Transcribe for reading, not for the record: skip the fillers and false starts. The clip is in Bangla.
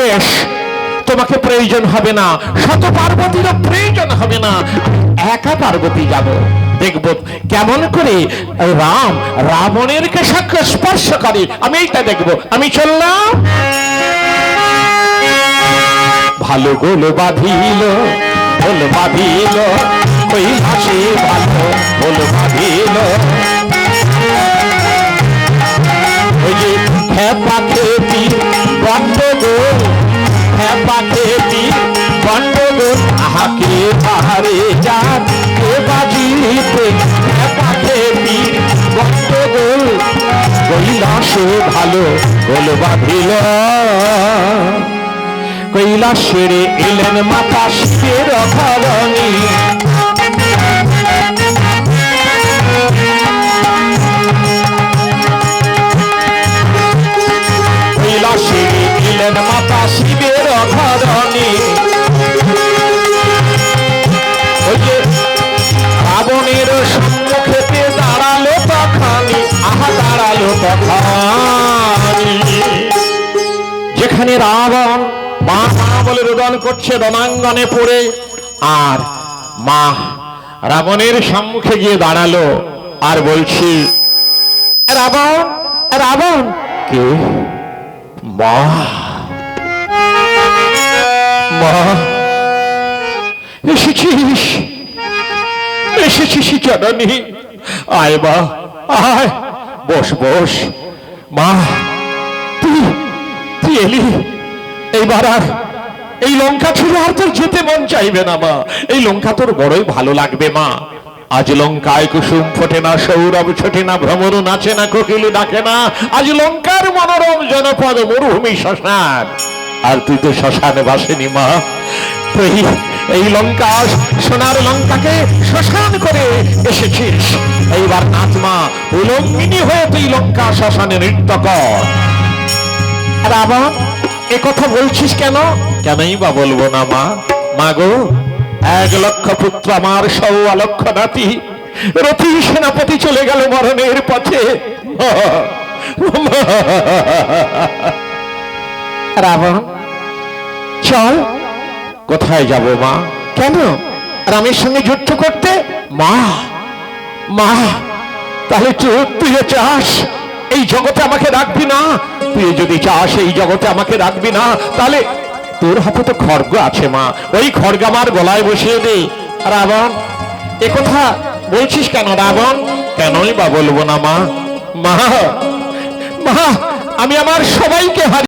বেশ, তোমাকে প্রয়োজন হবে না, শত পার্বতীরও প্রয়োজন হবে না, একা পার্বতী যাব। দেখব কেমন করে রাম রাবণের কেশাকে স্পর্শ করে, আমি এইটা দেখব। আমি চললাম। ভালো গোল বাঁধিল, গোল বাঁধিল, ওই হাসি ভালো গোল বাঁধিল, ওই যে খেপা খেপি গন্ডগোল, খেপা খেপি গন্ডগোল, আহাকে পাহাড়ে যান কে বাজিতে, খেপা খেপি গন্ডগোল, কৈলাসে ভালো গোল বাঁধিল। কৈলাসের এলেন মাতা শিবের ধরণী, কৈলাসের এলেন মাতা শিবের ধরণী, ওই যে রাবণের সম্মুখেতে দাঁড়ালো তখনই, আহা দাঁড়ালো তখনই, যেখানে রাবণ মা মা বলে রোদন করছে রণাঙ্গনে পড়ে, আর মা রাবণের সম্মুখে গিয়ে দাঁড়ালো আর বলছি, রাবণ রাবণ। কে? মা। মা এসেছিস, এসেছিস জননী, আয় মা আয়, বস বস। মা তুই এলি, এইবার আর এই লঙ্কা ছেড়ে আর তোর যেতে মন চাইবে না মা, এই লঙ্কা তোর বড়ই ভালো লাগবে মা। আজ লঙ্কায় কুসুম ফোটে না, সৌরভ ছোটে না, ভ্রমর নাচে না, কোকিল ডাকে না, আজ লঙ্কার মনোরম জনপদ মরুভূমি শ্মশান, আর তুই তো শ্মশানে বাসেনি মা। তুই এই লঙ্কা সোনার লঙ্কাকে শ্মশান করে এসেছিস, এইবার নাচ মা, উলঙ্গিনী হয়ে তুই লঙ্কা শ্মশানে নৃত্য কর। রাবণ এ কথা বলছিস কেন? কেনই বা বলবো না মা। মা গো, 1,00,000 পুত্র আমার, 1,15,00,000 নাতি, রথি সেনাপতি চলে গেল মরণের পথে। রাবণ চল। কোথায় যাব মা? কেন? রামের সঙ্গে যুদ্ধ করতে? মা মা, তাহলে তুইও চাস এই জগতে আমাকে রাখবি না? তুই যদি চাস এই জগতে আমাকে রাখবি না, তাহলে তোর হাতে তো খড়গ আছে মা, ওই খড়গ আমার গলায় বসিয়ে দে। রাবণ এ কথা বলছিস কেন রাবণ? কেনই বা বলবো না মা। মা মা, আমি আমার সবাইকে